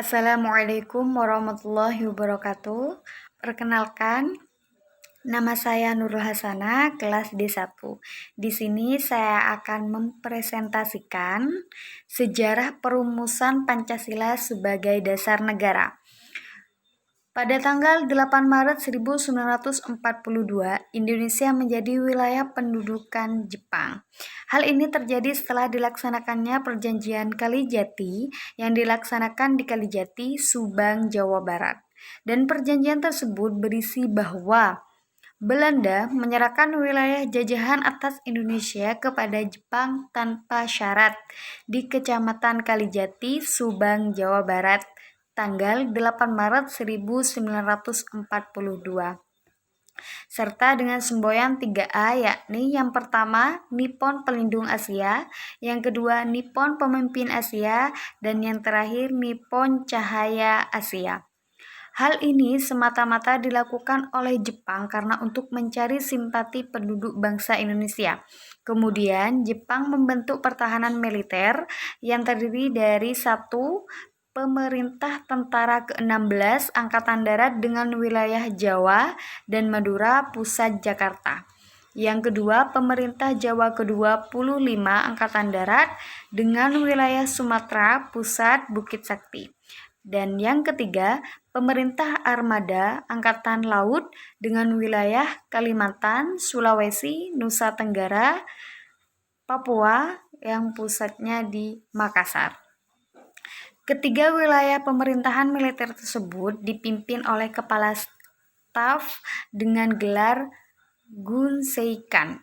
Assalamualaikum warahmatullahi wabarakatuh. Perkenalkan, nama saya Nurul Hasanah, kelas D1. Di sini saya akan mempresentasikan sejarah perumusan Pancasila sebagai dasar negara. Pada tanggal 8 Maret 1942, Indonesia menjadi wilayah pendudukan Jepang. Hal ini terjadi setelah dilaksanakannya Perjanjian Kalijati yang dilaksanakan di Kalijati, Subang, Jawa Barat. Dan perjanjian tersebut berisi bahwa Belanda menyerahkan wilayah jajahan atas Indonesia kepada Jepang tanpa syarat di Kecamatan Kalijati, Subang, Jawa Barat, tanggal 8 Maret 1942. Serta dengan semboyan 3A, yakni yang pertama Nippon Pelindung Asia, yang kedua Nippon Pemimpin Asia, dan yang terakhir Nippon Cahaya Asia. Hal ini semata-mata dilakukan oleh Jepang karena untuk mencari simpati penduduk bangsa Indonesia. Kemudian Jepang membentuk pertahanan militer yang terdiri dari 1. Pemerintah Tentara ke-16 Angkatan Darat dengan wilayah Jawa dan Madura Pusat Jakarta. Yang kedua, Pemerintah Jawa ke-25 Angkatan Darat dengan wilayah Sumatera Pusat Bukit Sakti. Dan yang ketiga, Pemerintah Armada Angkatan Laut dengan wilayah Kalimantan, Sulawesi, Nusa Tenggara, Papua yang pusatnya di Makassar. Ketiga wilayah pemerintahan militer tersebut dipimpin oleh kepala staf dengan gelar Gunseikan.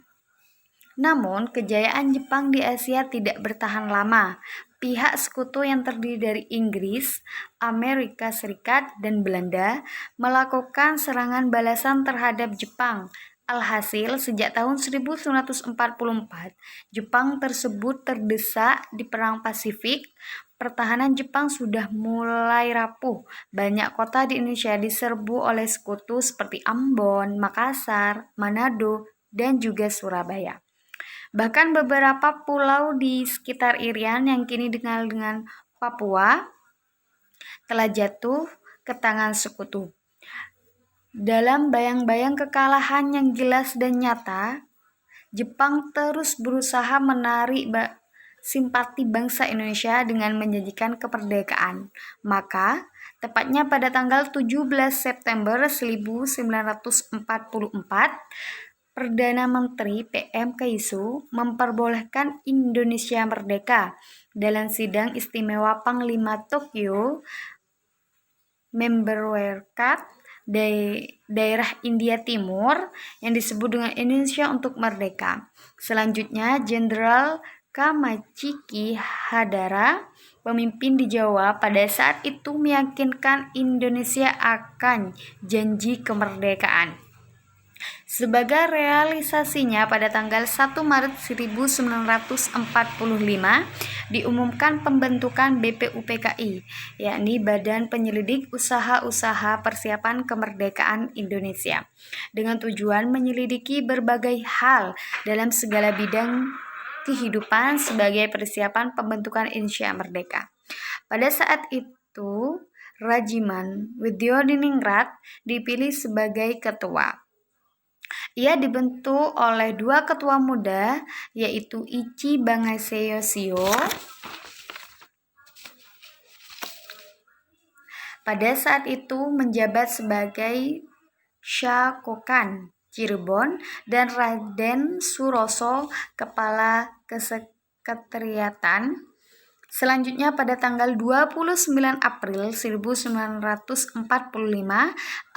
Namun, kejayaan Jepang di Asia tidak bertahan lama. Pihak sekutu yang terdiri dari Inggris, Amerika Serikat, dan Belanda melakukan serangan balasan terhadap Jepang. Alhasil, sejak tahun 1944, Jepang tersebut terdesak di Perang Pasifik. Pertahanan Jepang sudah mulai rapuh. Banyak kota di Indonesia diserbu oleh sekutu seperti Ambon, Makassar, Manado, dan juga Surabaya. Bahkan beberapa pulau di sekitar Irian yang kini dikenal dengan Papua telah jatuh ke tangan sekutu. Dalam bayang-bayang kekalahan yang jelas dan nyata, Jepang terus berusaha menarik simpati bangsa Indonesia dengan menjanjikan kemerdekaan. Maka, tepatnya pada tanggal 17 September 1944, Perdana Menteri PM Kaisu memperbolehkan Indonesia merdeka. Dalam sidang istimewa Panglima Tokyo Memberwerkat daerah India Timur yang disebut dengan Indonesia untuk Merdeka. Selanjutnya, Jenderal Kamachiki Hadara, pemimpin di Jawa, pada saat itu meyakinkan Indonesia akan janji kemerdekaan. Sebagai realisasinya, pada tanggal 1 Maret 1945 diumumkan pembentukan BPUPKI, yakni Badan Penyelidik Usaha-Usaha Persiapan Kemerdekaan Indonesia, dengan tujuan menyelidiki berbagai hal dalam segala bidang kehidupan sebagai persiapan pembentukan Indonesia merdeka. Pada saat itu, Rajiman Widyodiningrat dipilih sebagai ketua. Ia dibentuk oleh 2 ketua muda, yaitu Ichi Bangaseyoshio pada saat itu menjabat sebagai Shakokan Cirebon, dan Raden Suroso, kepala kesekretariatan. Selanjutnya pada tanggal 29 April 1945,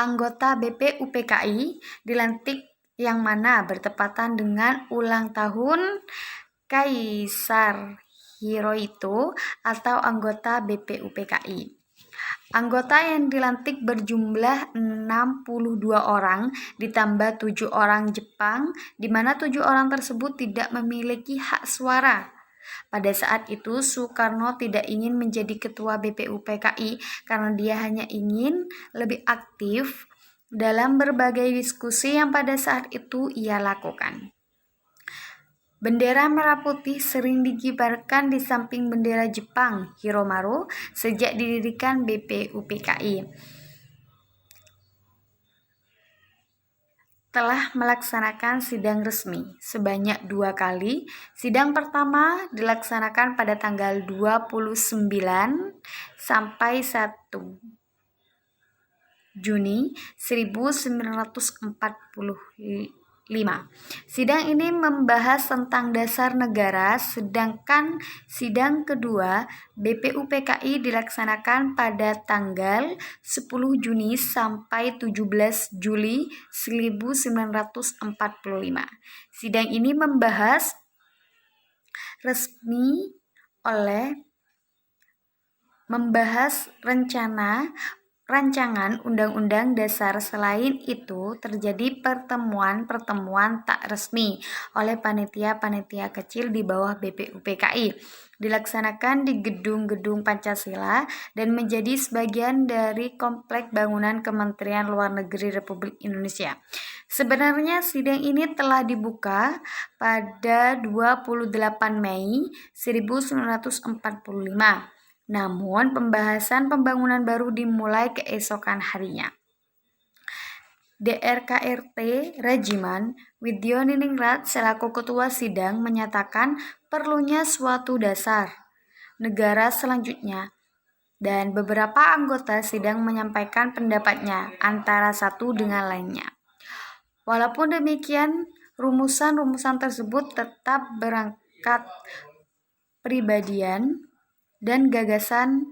anggota BPUPKI dilantik yang mana bertepatan dengan ulang tahun Kaisar Hirohito atau anggota BPUPKI. Anggota yang dilantik berjumlah 62 orang ditambah 7 orang Jepang, di mana 7 orang tersebut tidak memiliki hak suara. Pada saat itu Soekarno tidak ingin menjadi ketua BPUPKI karena dia hanya ingin lebih aktif dalam berbagai diskusi yang pada saat itu ia lakukan. Bendera merah putih sering dikibarkan di samping bendera Jepang, Hiromaru, sejak didirikan BPUPKI. Telah melaksanakan sidang resmi sebanyak 2 kali. Sidang pertama dilaksanakan pada tanggal 29 sampai 1 Juni 1945. Sidang ini membahas tentang dasar negara, sedangkan sidang kedua BPUPKI dilaksanakan pada tanggal 10 Juni sampai 17 Juli 1945. Sidang ini membahas rancangan Undang-Undang Dasar. Selain itu, terjadi pertemuan-pertemuan tak resmi oleh panitia-panitia kecil di bawah BPUPKI, dilaksanakan di gedung-gedung Pancasila dan menjadi sebagian dari komplek bangunan Kementerian Luar Negeri Republik Indonesia. Sebenarnya sidang ini telah dibuka pada 28 Mei 1945. Namun, pembahasan pembangunan baru dimulai keesokan harinya. DRKRT Rajiman Widyoningrat selaku ketua sidang menyatakan perlunya suatu dasar negara selanjutnya, dan beberapa anggota sidang menyampaikan pendapatnya antara satu dengan lainnya. Walaupun demikian, rumusan-rumusan tersebut tetap berangkat pribadian dan gagasan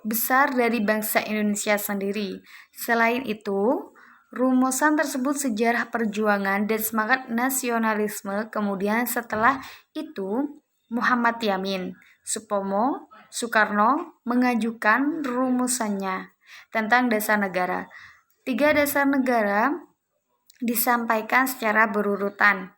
besar dari bangsa Indonesia sendiri. Selain itu, rumusan tersebut sejarah perjuangan dan semangat nasionalisme. Kemudian setelah itu, Muhammad Yamin, Supomo, Soekarno mengajukan rumusannya tentang dasar negara. 3 dasar negara disampaikan secara berurutan.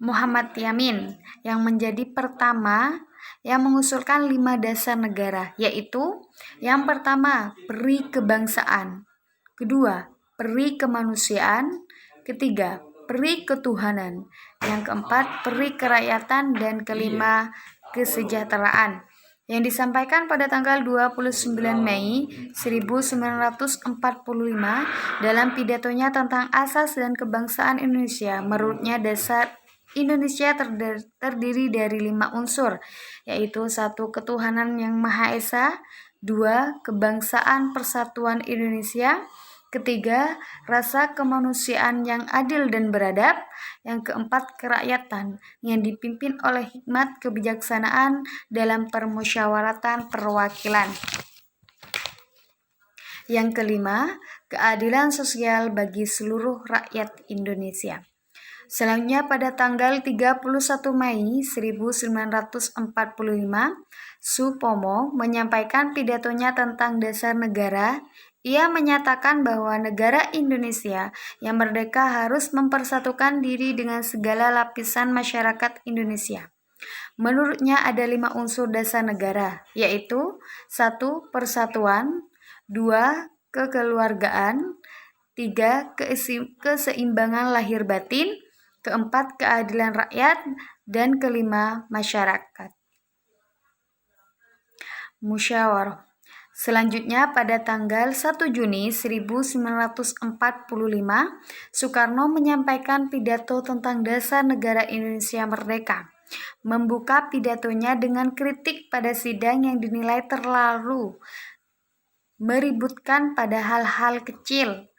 Muhammad Yamin yang menjadi pertama yang mengusulkan 5 dasar negara, yaitu yang pertama, peri kebangsaan, kedua, peri kemanusiaan, ketiga, peri ketuhanan, yang keempat, peri kerakyatan, dan kelima, kesejahteraan. Yang disampaikan pada tanggal 29 Mei 1945 dalam pidatonya tentang asas dan kebangsaan Indonesia. Menurutnya, dasar Indonesia terdiri dari 5 unsur, yaitu 1. Ketuhanan yang Maha Esa, 2. Kebangsaan Persatuan Indonesia, ketiga, rasa kemanusiaan yang adil dan beradab, yang keempat, kerakyatan yang dipimpin oleh hikmat kebijaksanaan dalam permusyawaratan perwakilan, yang kelima, keadilan sosial bagi seluruh rakyat Indonesia. Selanjutnya pada tanggal 31 Mei 1945, Supomo menyampaikan pidatonya tentang dasar negara. Ia menyatakan bahwa negara Indonesia yang merdeka harus mempersatukan diri dengan segala lapisan masyarakat Indonesia. Menurutnya ada 5 unsur dasar negara, yaitu 1. Persatuan, 2. Kekeluargaan, 3. Keseimbangan lahir batin, keempat, keadilan rakyat, dan kelima, masyarakat. Musyawarah. Selanjutnya pada tanggal 1 Juni 1945, Soekarno menyampaikan pidato tentang dasar negara Indonesia merdeka. Membuka pidatonya dengan kritik pada sidang yang dinilai terlalu meributkan pada hal-hal kecil.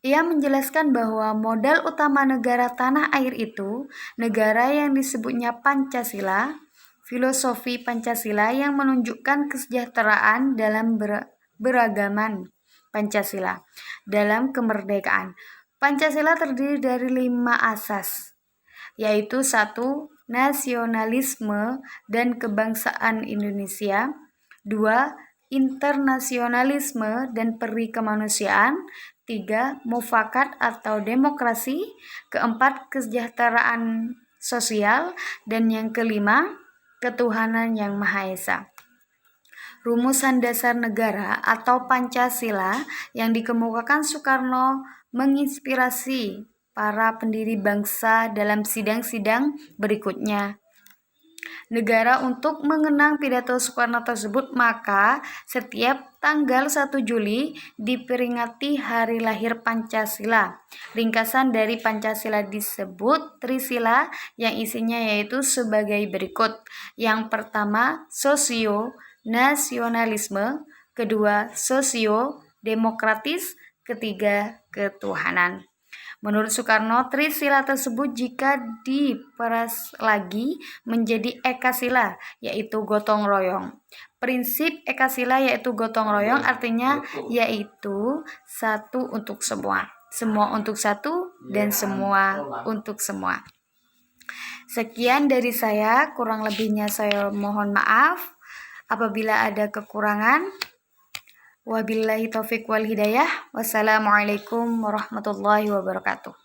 Ia menjelaskan bahwa modal utama negara tanah air itu negara yang disebutnya Pancasila, filosofi Pancasila yang menunjukkan kesejahteraan dalam beragaman Pancasila dalam kemerdekaan. Pancasila terdiri dari 5 asas, yaitu 1. Nasionalisme dan kebangsaan Indonesia, 2. Internasionalisme dan peri kemanusiaan, 3. Mufakat atau demokrasi, keempat, kesejahteraan sosial, dan yang kelima, ketuhanan yang Maha Esa. Rumusan dasar negara atau Pancasila yang dikemukakan Soekarno menginspirasi para pendiri bangsa dalam sidang-sidang berikutnya negara untuk mengenang pidato Soekarno tersebut, maka setiap tanggal 1 Juli diperingati hari lahir Pancasila. Ringkasan dari Pancasila disebut Trisila yang isinya yaitu sebagai berikut. Yang pertama, sosio-nasionalisme, kedua, sosio-demokratis, ketiga, ketuhanan. Menurut Soekarno, Trisila tersebut jika diperas lagi menjadi Ekasila, yaitu gotong royong. Prinsip Ekasila yaitu gotong royong artinya yaitu satu untuk semua, semua untuk satu, dan semua untuk semua. Sekian dari saya, kurang lebihnya saya mohon maaf apabila ada kekurangan. Wabillahi taufiq wal hidayah. Wassalamualaikum warahmatullahi wabarakatuh.